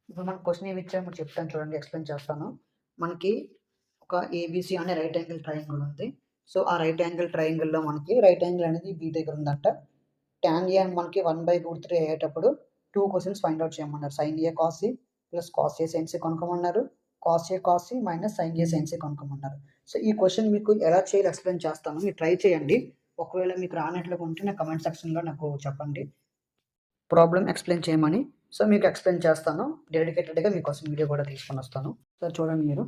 ఇప్పుడు మన question ఏమి ఇచ్చారో మనం చెప్తాను చూడండి, ఎక్స్ప్లెయిన్ చేస్తాను. మనకి ఒక ఏబిసి అనే రైట్ యాంగిల్ ట్రయాంగిల్ ఉంది. సో ఆ రైట్ యాంగిల్ ట్రయాంగిల్లో మనకి రైట్ యాంగిల్ అనేది బి దగ్గర ఉందంట. tan A మనకి 1/√3 అయ్యేటప్పుడు 2 క్వశ్చన్స్ ఫైండ్ అవుట్ చేయమన్నారు. sin A cos C plus cos A sin C కనుక్కోమన్నారు, cos A cos C minus sin A sin C కనుక్కోమన్నారు. సో ఈ క్వశ్చన్ మీకు ఎలా చేయాలో ఎక్స్ప్లెయిన్ చేస్తాను, మీరు ట్రై చేయండి. ఒకవేళ మీకు రానట్లుగా ఉంటే నా కమెంట్ సెక్షన్లో నాకు చెప్పండి ప్రాబ్లం ఎక్స్ప్లెయిన్ చేయమని. సో మీకు ఎక్స్ప్లెయిన్ చేస్తాను, డెడికేటెడ్గా మీకోసం వీడియో కూడా తీసుకొని వస్తాను. సో చూడండి, మీరు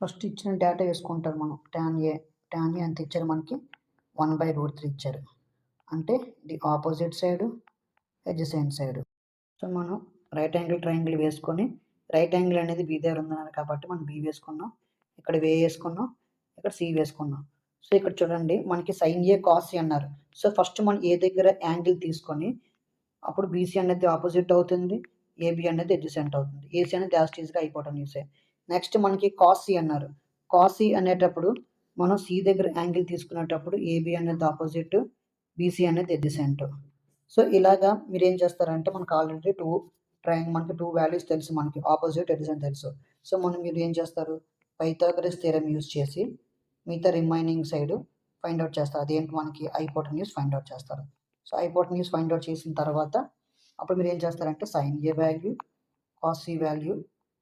ఫస్ట్ ఇచ్చిన డేటా వేసుకుంటారు మనం. tan A ఎంత ఇచ్చారు మనకి, 1/√3 ఇచ్చారు, అంటే the opposite side adjacent side. So మనం రైట్ యాంగిల్ ట్రయాంగిల్ వేసుకొని, రైట్ యాంగిల్ అనేది బి దగ్గర ఉందన్నారు కాబట్టి మనం బి వేసుకున్నాం, ఇక్కడ వే వేసుకున్నాం, ఇక్కడ సి వేసుకున్నాం. సో ఇక్కడ చూడండి మనకి sin A cos C అన్నారు. సో ఫస్ట్ మనం ఏ దగ్గర యాంగిల్ తీసుకొని అప్పుడు బీసీ అనేది ఆపోజిట్ అవుతుంది, ఏబి అనేది అడ్జసెంట్ అవుతుంది, ఏసీ అనేది యాస్టీస్గా అయిపోవటం న్యూసే. నెక్స్ట్ మనకి కాస్ సి అన్నారు. కాస్ సి అనేటప్పుడు మనం సి దగ్గర యాంగిల్ తీసుకునేటప్పుడు ఏబి అనేది ఆపోజిట్, బీసీ అనేది అడ్జసెంట్. సో ఇలాగా మీరు ఏం చేస్తారంటే, మనకు ఆల్రెడీ మనకి 2 వాల్యూస్ తెలుసు, మనకి ఆపోజిట్ అడ్జసెంట్ తెలుసు. సో మీరు ఏం చేస్తారు, పైథాగరస్ థియరం యూజ్ చేసి మిగతా రిమైనింగ్ సైడ్ ఫైండ్ అవుట్ చేస్తారు. అదేంటి మనకి హైపోటెన్యూస్ ఫైండ్ అవుట్ చేస్తారు. సో హైపోటెన్యూస్ ఫైండ్ అవుట్ చేసిన తర్వాత అప్పుడు మీరు ఏం చేస్తారంటే sin A value, cos C value,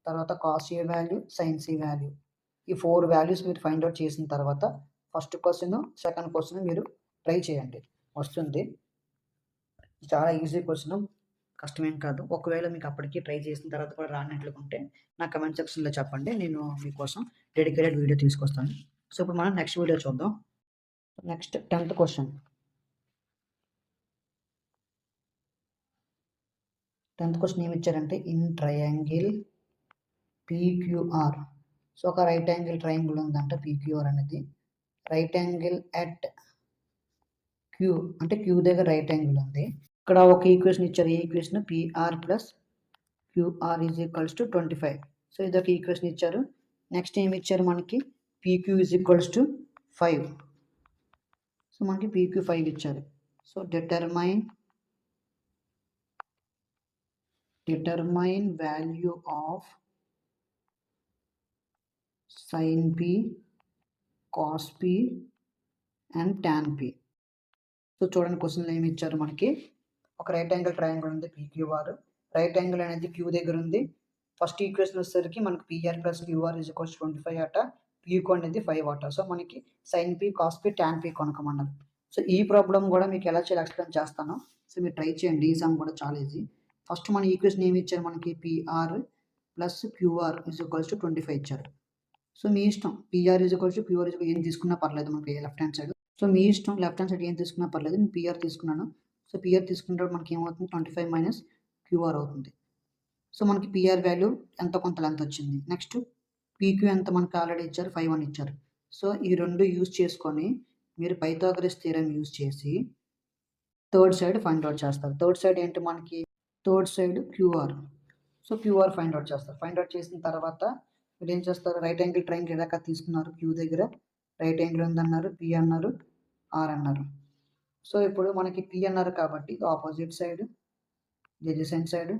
తర్వాత cos A value, sin C value, ఈ 4 వాల్యూస్ మీరు ఫైండ్ అవుట్ చేసిన తర్వాత ఫస్ట్ క్వశ్చన్ సెకండ్ క్వశ్చన్ మీరు ట్రై చేయండి, వస్తుంది. చాలా ఈజీ క్వెషన్, కష్టమేం కాదు. ఒకవేళ మీకు అప్పటికి ట్రై చేసిన తర్వాత కూడా రానట్లుంటే నా కమెంట్ సెక్షన్‌లో చెప్పండి. నేను మీకోసం డెడికేటెడ్ వీడియో తీసుకొస్తాను. సో, ఇప్పుడు మనం నెక్స్ట్ వీడియో చూద్దాం. Next 10th question. 10th question ఏమిచ్చారంటే ఇన్ ట్రయాంగిల్ పీక్యూఆర్. సో, ఒక రైట్ యాంగిల్ ట్రయాంగిల్ ఉందంట పీక్యూఆర్ అనేది. రైట్ యాంగిల్ అట్ క్యూ అంటే క్యూ దగ్గర రైట్ యాంగిల్ ఉంది. ఇక్కడ ఒక ఈక్వేషన్ ఇచ్చారు. ఈ equation PR plus QR is equals to 25. So, ఇదొక ఈక్వేషన్ ఇచ్చారు. నెక్స్ట్ ఏమి ఇచ్చారు మనకి PQ is equals to 5. So, మనకి పీక్యూ 5 ఇచ్చారు. So, determine value of sin p, cos p and tan p. So, చూడండి క్వెషన్‌లో ఏమి ఇచ్చారు మనకి. ఒక రైట్ యాంగిల్ ట్రయాంగిల్ ఉంది పీక్యూఆర్. రైట్ యాంగిల్ అనేది క్యూ దగ్గర ఉంది. ఫస్ట్ ఈక్వేషన్ వచ్చేసరికి మనకి PR plus QR is equals 25 అట. పీక్యూ అనేది 5 అట. సో, మనకి sin p, cos p, tan p కనుక్కోమన్నారు. సో, ఈ ప్రాబ్లమ్ కూడా మీకు ఎలా చేయాలో ఎక్స్‌ప్లెయిన్ చేస్తాను. సో, మీరు ట్రై చేయండి. ఈ సమ్ కూడా చాలా ఈజీ. ఫస్ట్ మన ఈక్వేషన్ ఏమి ఇచ్చారు మనకి PR plus QR is equals to 25 ఇచ్చారు. సో, మీ ఇష్టం PR is equals to QR is ఏం తీసుకున్నా పర్లేదు మనకి లెఫ్ట్ హ్యాండ్ సైడ్. సో, మీ ఇష్టం లెఫ్ట్ హ్యాండ్ సైడ్ ఏం తీసుకున్నా పర్లేదు. నేను పీఆర్ తీసుకున్నాను. సో, పీఆర్ తీసుకున్నప్పుడు మనకి ఏమవుతుంది 25 మైనస్ క్యూఆర్ అవుతుంది. సో, మనకి పీఆర్ వాల్యూ ఎంతో కొంత లెంత్ వచ్చింది. నెక్స్ట్ పీక్యూ ఎంత మనకి ఆల్రెడీ ఇచ్చారు 5 అని ఇచ్చారు. సో, ఈ రెండు యూజ్ చేసుకొని మీరు పైథాగరస్ థియరమ్ యూజ్ చేసి థర్డ్ సైడ్ ఫైండ్ అవుట్ చేస్తారు. థర్డ్ సైడ్ ఏంటి మనకి third side QR. So, QR find out చేస్తారు. ఫైండ్ అవుట్ చేసిన తర్వాత మీరు ఏం చేస్తారు రైట్ యాంగిల్ ట్రయాంగిల్ ఎలాగ తీసుకున్నారు క్యూ దగ్గర రైట్ యాంగిల్ ఉందన్నారు, పి అన్నారు, ఆర్ అన్నారు. సో, ఇప్పుడు మనకి పి అన్నారు కాబట్టి opposite side, adjacent side,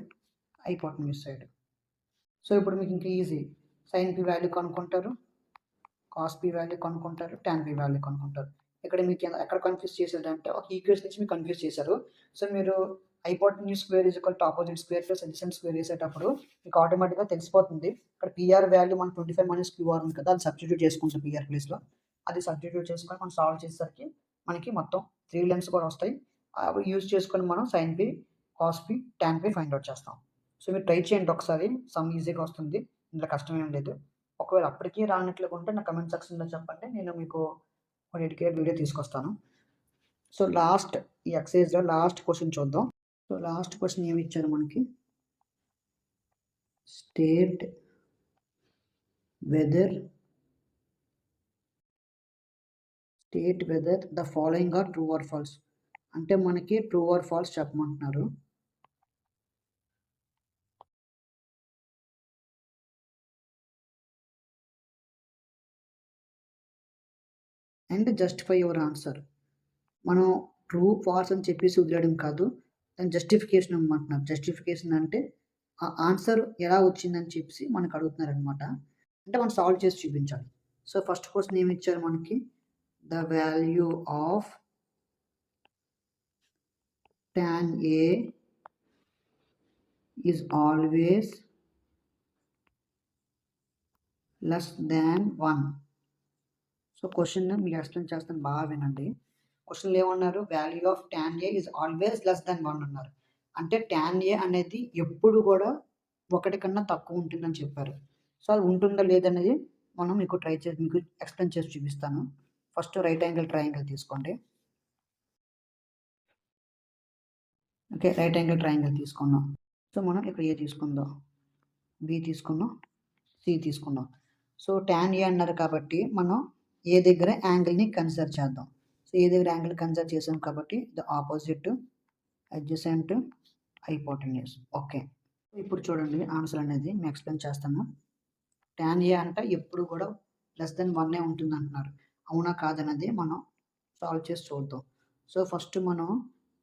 hypotenuse side. So, ఇప్పుడు మీకు ఇంకా ఈజీ sin p వాల్యూ కనుక్కుంటారు, cos p వాల్యూ కనుక్కుంటారు, tan p వాల్యూ కనుక్కుంటారు. ఇక్కడ మీకు ఎక్కడ కన్ఫ్యూజ్ చేశారంటే ఒక ఈక్వేషన్ నుంచి మీకు కన్ఫ్యూజ్ చేశారు. సో, మీరు hypotenuse square is equal to opposite square plus adjacent square వేసేటప్పుడు మీకు ఆటోమేటిక్‌గా తెలిసిపోతుంది. ఇక్కడ పీఆర్ వాల్యూ మనకు 25 మైనస్ క్యూఆర్ ఉంది కదా, అది సబ్స్టిట్యూట్ చేసుకుంటాం పీఆర్ ప్లేస్‌లో. అది సబ్స్టిట్యూట్ చేసుకొని మనం సాల్వ్ చేసేసరికి మనకి మొత్తం 3 లెంగ్త్స్ కూడా వస్తాయి. అవి యూజ్ చేసుకొని మనం sin p, cos p, tan p find out చేస్తాం. సో, మీరు ట్రై చేయండి ఒకసారి. సమ్ ఈజీగా వస్తుంది. ఇందులో కష్టమేం లేదు. ఒకవేళ అప్పటికి రానట్లుగా ఉంటే నా కమెంట్ సెక్షన్‌లో చెప్పండి. నేను మీకు ఒక డెడికేటెడ్ వీడియో తీసుకొస్తాను. సో, ఈ ఎక్సర్సైజ్‌లో లాస్ట్ క్వెషన్ చూద్దాం. సో, లాస్ట్ క్వెషన్ ఏమి ఇచ్చారు మనకి state whether the following are true or false. అంటే మనకి ట్రూ ఆర్ ఫాల్స్ చెప్పమంటున్నారు. And justify your answer. మనం ట్రూ ఫాల్స్ అని చెప్పేసి వదిలేయడం కాదు, దాని జస్టిఫికేషన్ ఇమ్మంటున్నారు. జస్టిఫికేషన్ అంటే ఆ ఆన్సర్ ఎలా వచ్చిందని చెప్పేసి మనకు అడుగుతున్నారనమాట. అంటే మనం సాల్వ్ చేసి చూపించాలి. సో, ఫస్ట్ క్వెషన్ ఏమి ఇచ్చారు మనకి the value of tan a is always less than 1. So, question మీకు ఎక్స్‌ప్లెయిన్ చేస్తాను, బాగా వినండి. క్వెషన్‌లో ఏమన్నారు value of tan a is always less than 1 అన్నారు. అంటే tan a అనేది ఎప్పుడు కూడా 1 కన్నా తక్కువ ఉంటుందని చెప్పారు. సో, అది ఉంటుందా లేదనేది మనం మీకు ఎక్స్‌ప్లెయిన్ చేసి చూపిస్తాను. ఫస్ట్ రైట్ యాంగిల్ ట్రయాంగిల్ తీసుకోండి. ఓకే, రైట్ యాంగిల్ ట్రయాంగిల్ తీసుకున్నాం. సో, మనం ఇక్కడ ఏ తీసుకుందాం, బి తీసుకున్నాం, సి తీసుకున్నాం. సో, tan a అన్నారు కాబట్టి మనం ఏ దగ్గర యాంగిల్‌ని కన్సిడర్ చేద్దాం. సో, ఏ దగ్గర యాంగిల్ కన్సిడర్ చేసాం కాబట్టి the opposite, adjacent, hypotenuse. Okay, ఇప్పుడు చూడండి ఆన్సర్ అనేది నేను ఎక్స్‌ప్లెయిన్ చేస్తాను. tan a అంటే ఎప్పుడు కూడా లెస్ దెన్ 1 ఉంటుంది అంటున్నారు. అవునా కాదన్నది మనం సాల్వ్ చేసి చూద్దాం. సో, ఫస్ట్ మనం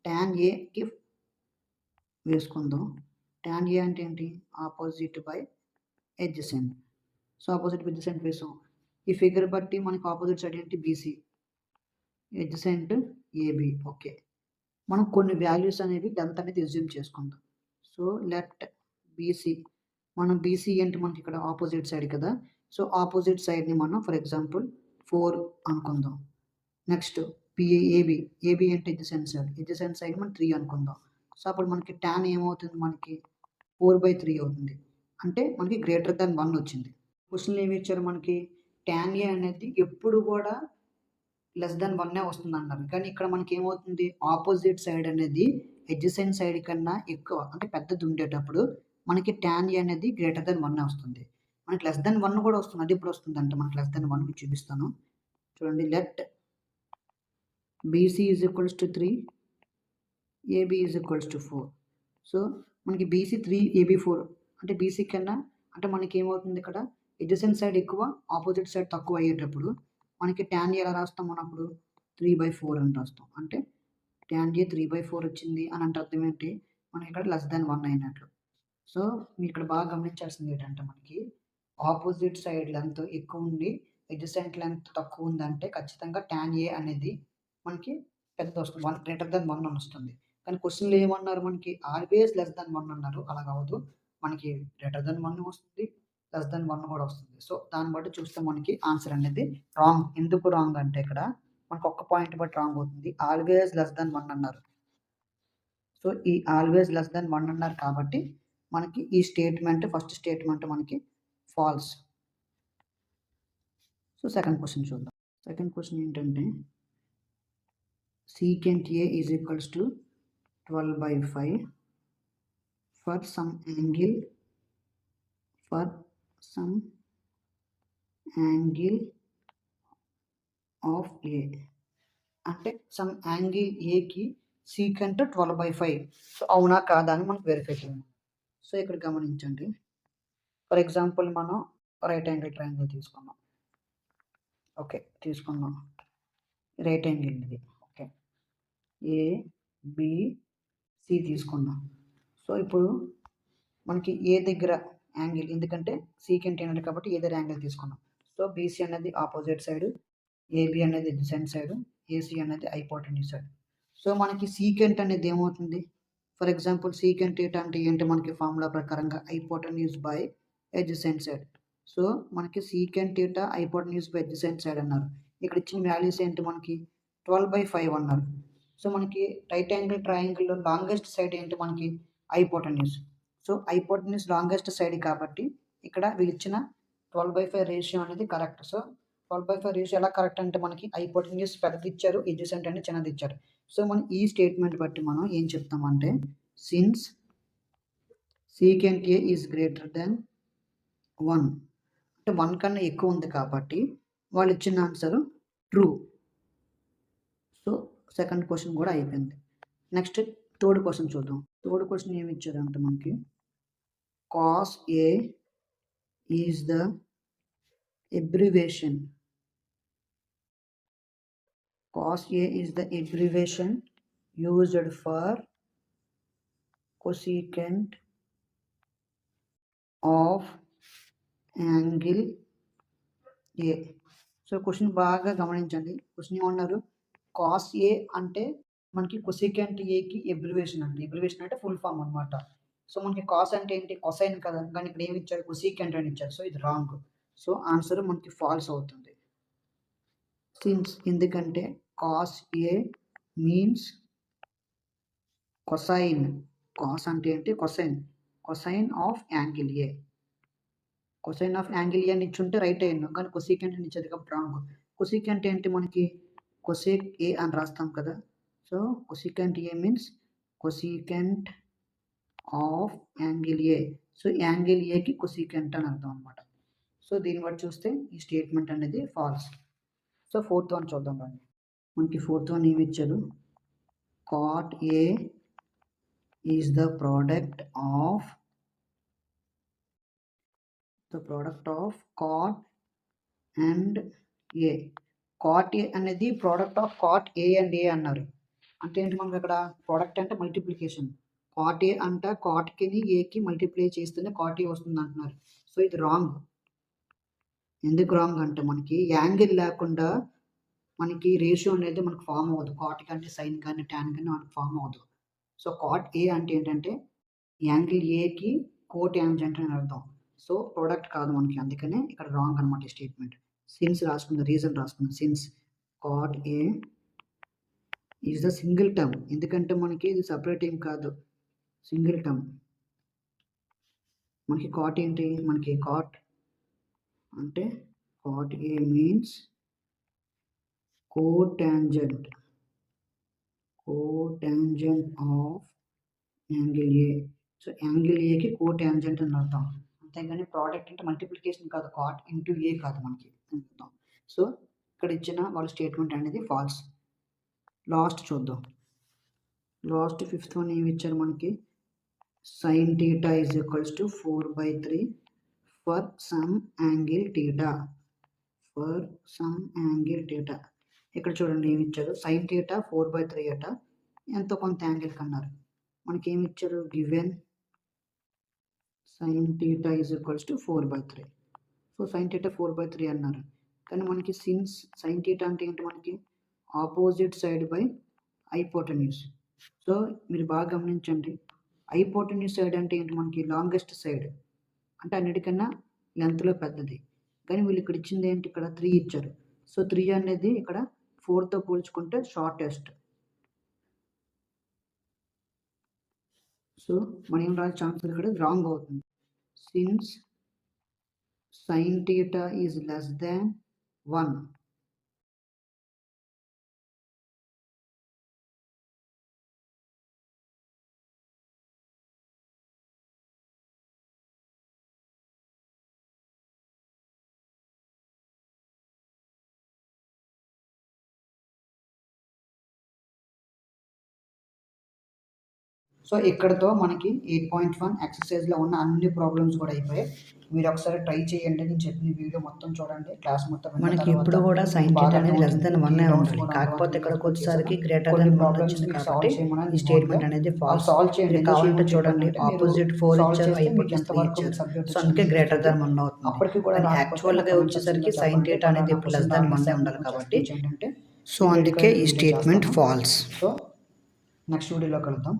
tan aకి వేసుకుందాం. tan a అంటే ఏంటి opposite by adjacent. So, opposite by adjacent వేసాం. ఈ ఫిగర్ బట్టి మనకి ఆపోజిట్ సైడ్ ఏంటి బీసీ, అడ్జసెంట్ ఏబి. ఓకే, మనం కొన్ని వాల్యూస్ అనేవి లెంత్ అనేది అస్యూమ్ చేసుకుందాం. సో, లెట్ బీసీ, మనం బీసీ అంటే మనకి ఇక్కడ ఆపోజిట్ సైడ్ కదా. సో, ఆపోజిట్ సైడ్‌ని మనం ఫర్ ఎగ్జాంపుల్ 4 అనుకుందాం. నెక్స్ట్ ఏబి ఏబి అంటే ఎడ్జసెంట్ సైడ్ మనం 3 అనుకుందాం. సో అప్పుడు మనకి టాన్ ఏమవుతుంది మనకి 4/3 అవుతుంది. అంటే మనకి గ్రేటర్ దాన్ 1 వచ్చింది. క్వెషన్‌లో ఏమి ఇచ్చారు మనకి టాన్ ఏ అనేది ఎప్పుడు కూడా లెస్ దాన్ 1 వస్తుందన్నారు. కానీ ఇక్కడ మనకేమవుతుంది ఆపోజిట్ సైడ్ అనేది అడ్జసెంట్ సైడ్ కన్నా ఎక్కువ అంటే పెద్దది ఉండేటప్పుడు మనకి టాన్ ఏ అనేది గ్రేటర్ దాన్ 1 వస్తుంది. మనకి లెస్ దాన్ 1 కూడా వస్తుంది. అది ఎప్పుడు వస్తుందంటే మనకి లెస్ దాన్ 1 మీకు చూపిస్తాను. చూడండి let BC is equals to 3 AB is equals to 4. So మనకి బీసీ 3 ఏబీ 4 అంటే బీసీ కన్నా అంటే మనకి ఏమవుతుంది ఇక్కడ అడ్జసెంట్ సైడ్ ఎక్కువ ఆపోజిట్ సైడ్ తక్కువ అయ్యేటప్పుడు మనకి టాన్ ఏ ఎలా రాస్తాం మనం అప్పుడు 3/4 అని రాస్తాం. అంటే టాన్ ఏ 3/4 వచ్చింది అని అంటే అర్థం ఏంటి మనకి ఇక్కడ లెస్ దాన్ 1 అయినట్లు. సో మీరు ఇక్కడ బాగా గమనించాల్సింది ఏంటంటే మనకి ఆపోజిట్ సైడ్ లెంత్ ఎక్కువ ఉండి అడ్జసెంట్ లెంత్ తక్కువ ఉందంటే ఖచ్చితంగా టాన్ ఏ అనేది మనకి పెద్దది వస్తుంది. 1 గ్రేటర్ దాన్ 1 అని వస్తుంది. కానీ క్వెషన్‌లో ఏమన్నారు మనకి ఆల్వేస్ లెస్ దాన్ 1 అన్నారు. అలాగ అవ్వదు. మనకి గ్రేటర్ దాన్ 1 వస్తుంది. లెస్ దాన్ 1 కూడా వస్తుంది. సో దాన్ని బట్టి చూస్తే మనకి ఆన్సర్ అనేది రాంగ్. ఎందుకు రాంగ్ అంటే ఇక్కడ మనకు ఒక్క పాయింట్ బట్టి రాంగ్ అవుతుంది. ఆల్వేస్ లెస్ దాన్ 1 అన్నారు. సో ఈ ఆల్వేస్ లెస్ దాన్ 1 అన్నారు కాబట్టి మనకి ఈ స్టేట్మెంట్ ఫస్ట్ స్టేట్మెంట్ మనకి ఫాల్స్. సో సెకండ్ క్వెషన్ చూద్దాం. సెకండ్ క్వెషన్ ఏంటంటే secant A is equals to 12/5 for some angle of A. అంటే సమ్ యాంగిల్ ఏకి సీకెంట్ 12/5. సో అవునా కాదా అని మనకు వెరిఫై చేయాలి. సో ఇక్కడ గమనించండి. ఫర్ ఎగ్జాంపుల్ మనం రైట్ యాంగిల్ ట్రయాంగిల్ తీసుకున్నాం. ఓకే తీసుకున్నాం రైట్ యాంగిల్ ఇది. ఓకే ఏబిసి తీసుకున్నాం. సో ఇప్పుడు మనకి ఏ దగ్గర యాంగిల్ ఎందుకంటే సీకెంట్ ఏంటంటే కాబట్టి ఏ దగ్గర యాంగిల్ తీసుకున్నాం. సో బీసీ అనేది ఆపోజిట్ సైడ్, ఏబి అనేది అడ్జసెంట్ సైడ్, ఏసీ అనేది హైపోటెన్యూస్ సైడ్. సో మనకి సీకెంట్ అనేది ఏమవుతుంది ఫర్ ఎగ్జాంపుల్ సీకెంట్ అంటే ఏంటి మనకి ఫార్ములా ప్రకారంగా hypotenuse by adjacent side. So మనకి secant hypotenuse by adjacent side అన్నారు. ఇక్కడ ఇచ్చిన వాల్యూస్ ఏంటి మనకి 12/5 అన్నారు. సో మనకి రైట్ యాంగిల్ ట్రయాంగిల్లో లాంగెస్ట్ సైడ్ ఏంటి మనకి hypotenuse. So hypotenuse longest side కాబట్టి ఇక్కడ వీళ్ళు ఇచ్చిన 12/5 రేషియో అనేది కరెక్ట్. సో 12/5 రేషియో ఎలా కరెక్ట్ అంటే మనకి హైపోటెన్యూస్ పెద్దది ఇచ్చారు, అడ్జసెంట్ అనేది చిన్నది ఇచ్చారు. సో మనం ఈ స్టేట్మెంట్ బట్టి మనం ఏం చెప్తామంటే since secant A is greater than 1 అంటే 1 కన్నా ఎక్కువ ఉంది కాబట్టి వాళ్ళు ఇచ్చిన answer true. So second question కూడా అయిపోయింది. నెక్స్ట్ థర్డ్ క్వశ్చన్ చూద్దాం. థర్డ్ క్వశ్చన్ ఏమి ఇచ్చారంటే మనకి cos A is the abbreviation. Cos A is the abbreviation used for cosecant of angle A. So question బాగా గమనించండి. క్వశ్చన్ ఏమన్నారు కాస్ ఏ అంటే మనకి కొసికెంట్ ఏకి ఎబ్రివేషన్ అంటే ఎబ్రివేషన్ అంటే ఫుల్ ఫామ్ అనమాట. సో మనకి కాస్ అంటే ఏంటి కొసైన్ కదా, కానీ ఇక్కడ ఏమి ఇచ్చారు కొసికెంట్ అని ఇచ్చారు. సో ఇది రాంగ్. సో ఆన్సర్ మనకి ఫాల్స్ అవుతుంది. సిన్స్ ఎందుకంటే cos A means cosine. Cos అంటే ఏంటి cosine of angle A. Cosine of angle ఏ అని ఇచ్చుంటే రైట్ అయ్యాను, కానీ కొసికెంట్ అని ఇచ్చేది కాబట్టి రాంగ్. కొసికెంట్ ఏంటి మనకి కొసెక్ ఏ అని రాస్తాం కదా. So cosecant A means cosecant of angle A. So angle ఏకి కొసికెంట్ అని అర్థం అనమాట. సో దీన్ని బట్టి చూస్తే ఈ స్టేట్మెంట్ అనేది ఫాల్స్. సో ఫోర్త్ వన్ చూద్దాం రండి. మనకి ఫోర్త్ వన్ ఏమి ఇచ్చారు cot A is the product of cot and A. Cot A అనేది product of cot A and A అన్నారు. అంటే ఏంటి మనకి ఇక్కడ ప్రోడక్ట్ అంటే మల్టిప్లికేషన్. కాట్ ఏ అంటే కాట్కి ఏకి మల్టిప్లై చేస్తేనే కాట్ ఏ వస్తుంది అంటున్నారు. సో ఇది రాంగ్. ఎందుకు రాంగ్ అంటే మనకి యాంగిల్ లేకుండా మనకి రేషియో అనేది మనకు ఫామ్ అవ్వదు. కాట్ కానీ సైన్ కానీ ట్యాన్ కానీ మనకు ఫామ్ అవ్వదు. సో కాట్ ఏ అంటే ఏంటంటే యాంగిల్ ఏకి కోట్ యాంజెంట్ అని అర్థం. సో ప్రోడక్ట్ కాదు మనకి, అందుకనే ఇక్కడ రాంగ్ అనమాట ఈ స్టేట్మెంట్. సిన్స్ రాసుకుందాం, రీజన్ రాసుకుందాం. Since cot A is the single term, ఎందుకంటే మనకి ఇది సపరేట్ ఏం కాదు, సింగిల్ టర్మ్. మనకి కాట్ ఏంటి, మనకి కాట్ అంటే cot A means cotangent of angle A. So angle ఏకి కోటాంజెంట్ అని అర్థం, అంతేగాని ప్రోడక్ట్ అంటే మల్టిప్లికేషన్ కాదు, కాట్ ఇంటూ ఏ కాదు మనకి అర్థం. సో ఇక్కడ ఇచ్చిన వాళ్ళ స్టేట్మెంట్ అనేది ఫాల్స్. లాస్ట్ చూద్దాం. లాస్ట్ ఫిఫ్త్ వన్ ఏమి ఇచ్చారు మనకి, sin theta is equals to 4/3 for some angle theta. For some angle theta. ఇక్కడ చూడండి ఏమి ఇచ్చారు, sin theta 4/3 అట, ఎంతో కొంత యాంగిల్ కన్నారు. మనకి ఏమి ఇచ్చారు, given sin theta is equals to 4/3. So sin theta 4/3 అన్నారు, కానీ మనకి సిన్స్ sin theta అంటే ఏంటి, మనకి opposite side by hypotenuse. So మీరు బాగా గమనించండి, హైపోటెన్యూస్ సైడ్ అంటే ఏంటి, మనకి లాంగెస్ట్ సైడ్ అంటే అన్నిటికన్నా లెంత్లో పెద్దది. కానీ వీళ్ళు ఇక్కడ ఇచ్చింది ఏంటి, ఇక్కడ 3 ఇచ్చారు. సో 3 అనేది ఇక్కడ 4తో పోల్చుకుంటే షార్టెస్ట్. సో మనం ఏం రాసే ఛాన్స్ ఇక్కడ రాంగ్ అవుతుంది. Since sin theta is less than 1. So ఇక్కడతో మనకి 8.1 ఎక్సర్సైజ్లో ఉన్న అన్ని ప్రాబ్లమ్స్ కూడా అయిపోయాయి. మీరు ఒకసారి ట్రై చేయండి, నేను చెప్పిన వీడియో మొత్తం చూడండి, క్లాస్ మొత్తం. మనకి ఇప్పుడు కూడా sin theta అనేది లెస్ దెన్ 1 ఉండాలి, కాకపోతే ఇక్కడికి వచ్చేసరికి గ్రేటర్ దెన్ 1 వచ్చింది కాబట్టి ఈ స్టేట్మెంట్ అనేది ఫాల్స్. సాల్వ్ చేయండి, కావాలంటే చూడండి, ఆపోజిట్ 4 ఇచ్చారు, హైపోటెన్యూస్ 3 ఇచ్చారు. సో అందుకే గ్రేటర్ దెన్ 1 అవుతుంది. అప్పటికి కూడా యాక్చువల్గా వచ్చేసరికి sin theta అనేది ఇప్పుడు లెస్ దెన్ 1 ఉండాలి కాబట్టి, సో అందుకే ఈ స్టేట్మెంట్ ఫాల్స్. సో నెక్స్ట్ వీడియోలో కలుద్దాం.